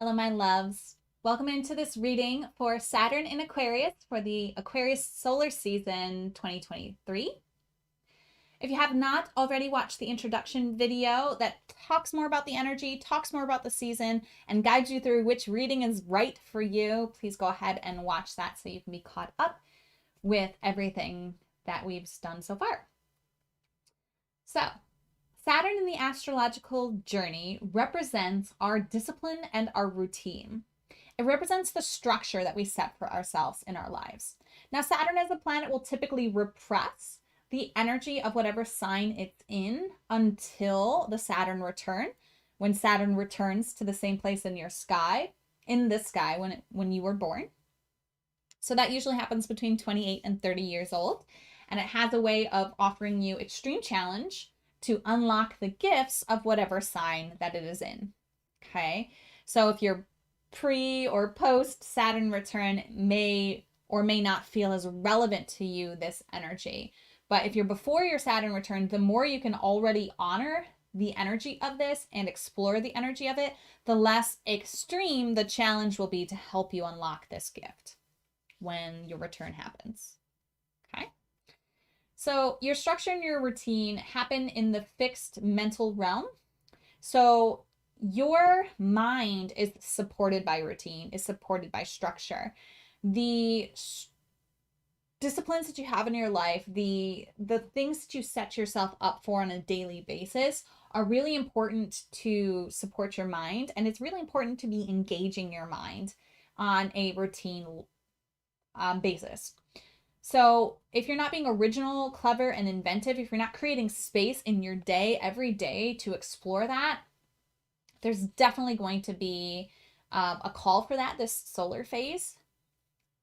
Hello, my loves. Welcome into this reading for Saturn in Aquarius for the Aquarius Solar Season 2023. If you have not already watched the introduction video that talks more about the energy, talks more about the season, and guides you through which reading is right for you, please go ahead and watch that so you can be caught up with everything that we've done so far. So, Saturn in the astrological journey represents our discipline and our routine. It represents the structure that we set for ourselves in our lives. Now, Saturn as a planet will typically repress the energy of whatever sign it's in until the Saturn return. When Saturn returns to the same place in your sky, in the sky when you were born. So that usually happens between 28 and 30 years old. And it has a way of offering you extreme challenge to unlock the gifts of whatever sign that it is in. Okay. So if you're pre or post Saturn return, may or may not feel as relevant to you, this energy. But if you're before your Saturn return, the more you can already honor the energy of this and explore the energy of it, the less extreme the challenge will be to help you unlock this gift when your return happens. Okay. So your structure and your routine happen in the fixed mental realm. So your mind is supported by routine, is supported by structure. The disciplines that you have in your life, the things that you set yourself up for on a daily basis are really important to support your mind. And it's really important to be engaging your mind on a routine basis. So if you're not being original, clever, and inventive, if you're not creating space in your day every day to explore that, there's definitely going to be a call for that this solar phase.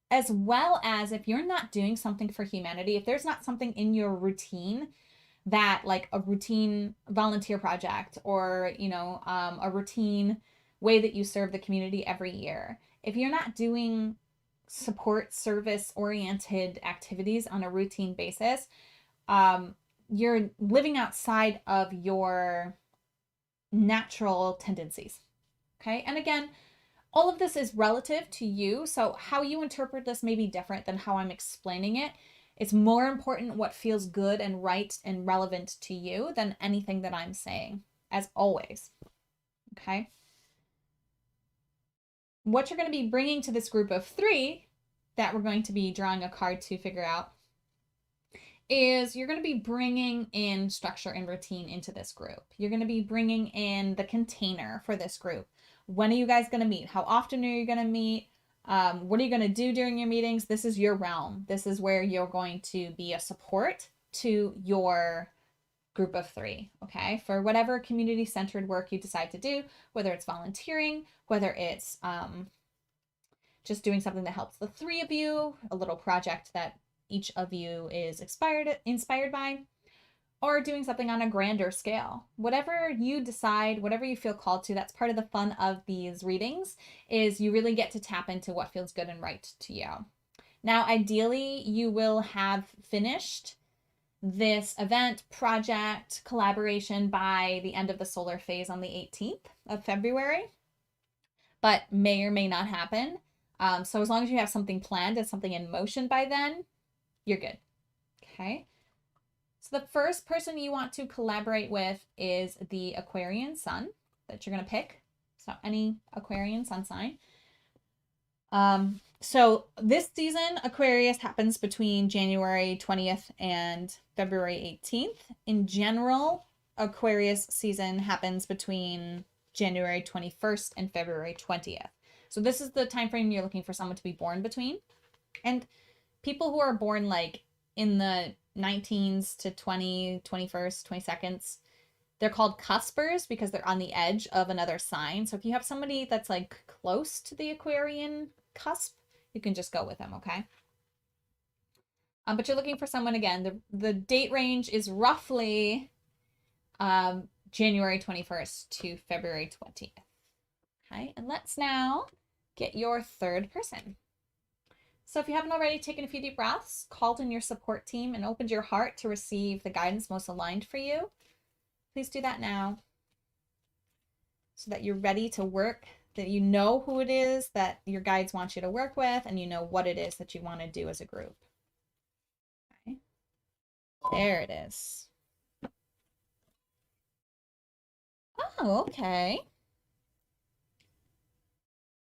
As well as if you're not doing something for humanity, if there's not something in your routine that, like a routine volunteer project or, a routine way that you serve the community every year, if you're not doing support service oriented activities on a routine basis, you're living outside of your natural tendencies. Okay. And again, all of this is relative to you. So how you interpret this may be different than how I'm explaining it. It's more important what feels good and right and relevant to you than anything that I'm saying, as always. Okay. What you're going to be bringing to this group of 3 that we're going to be drawing a card to figure out is you're going to be bringing in structure and routine into this group. You're going to be bringing in the container for this group. When are you guys going to meet? How often are you going to meet? What are you going to do during your meetings? This is your realm. This is where you're going to be a support to your group of 3, okay? For whatever community-centered work you decide to do, whether it's volunteering, whether it's just doing something that helps the 3 of you, a little project that each of you is inspired by, or doing something on a grander scale. Whatever you decide, whatever you feel called to, that's part of the fun of these readings, is you really get to tap into what feels good and right to you. Now, ideally, you will have finished this event, project, collaboration by the end of the solar phase on the 18th of February, but may or may not happen. So as long as you have something planned and something in motion by then, you're good. Okay. So the first person you want to collaborate with is the Aquarian sun that you're going to pick. So any Aquarian sun sign. So this season, Aquarius happens between January 20th and February 18th. In general, Aquarius season happens between January 21st and February 20th. So this is the time frame you're looking for someone to be born between. And people who are born like in the 19s to 21st, 22nd, they're called cuspers because they're on the edge of another sign. So if you have somebody that's like close to the Aquarian cusp, you can just go with them, okay? But you're looking for someone, again, the date range is roughly January 21st to February 20th. Okay, and let's now get your third person. So if you haven't already taken a few deep breaths, called in your support team, and opened your heart to receive the guidance most aligned for you, please do that now so that you're ready to work that you know who it is that your guides want you to work with, and you know what it is that you want to do as a group. Okay. There it is. Oh, okay.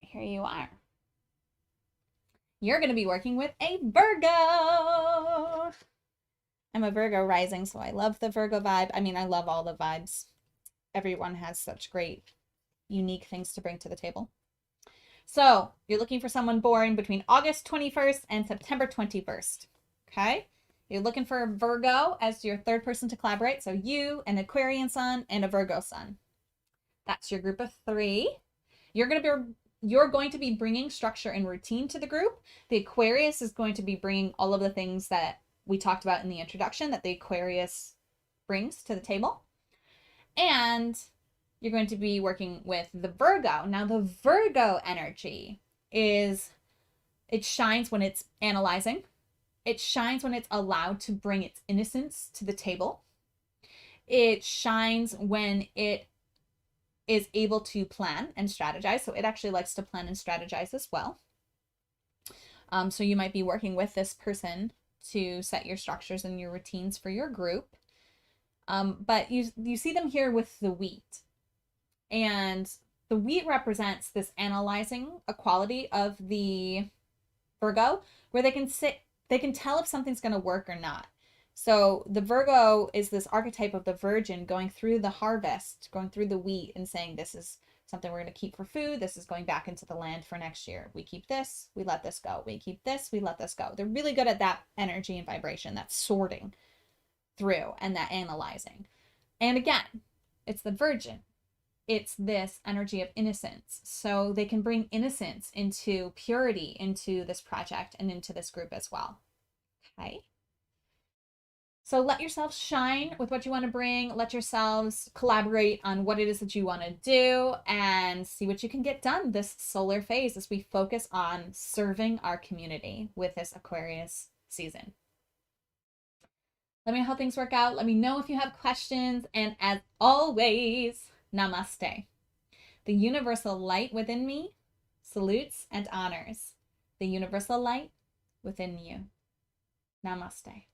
Here you are. You're going to be working with a Virgo. I'm a Virgo rising, so I love the Virgo vibe. I mean, I love all the vibes. Everyone has such great, unique things to bring to the table. So you're looking for someone born between August 21st and September 21st. Okay. You're looking for a Virgo as your third person to collaborate. So you, an Aquarian sun, and a Virgo sun. That's your group of 3. You're going to be bringing structure and routine to the group. The Aquarius is going to be bringing all of the things that we talked about in the introduction that the Aquarius brings to the table. And you're going to be working with the Virgo. Now, the Virgo energy it shines when it's analyzing. It shines when it's allowed to bring its innocence to the table. It shines when it is able to plan and strategize. So it actually likes to plan and strategize as well. So you might be working with this person to set your structures and your routines for your group. But you see them here with the wheat. And the wheat represents this analyzing a quality of the Virgo where they can tell if something's going to work or not. So the Virgo is this archetype of the virgin going through the harvest, going through the wheat and saying, this is something we're going to keep for food. This is going back into the land for next year. We keep this, we let this go. We keep this, we let this go. They're really good at that energy and vibration, that sorting through and that analyzing. And again, it's the virgin. It's this energy of innocence. So they can bring innocence into purity into this project and into this group as well. Okay. So let yourself shine with what you want to bring. Let yourselves collaborate on what it is that you want to do and see what you can get done this solar phase as we focus on serving our community with this Aquarius season. Let me know how things work out. Let me know if you have questions. And as always, namaste. The universal light within me salutes and honors the universal light within you. Namaste.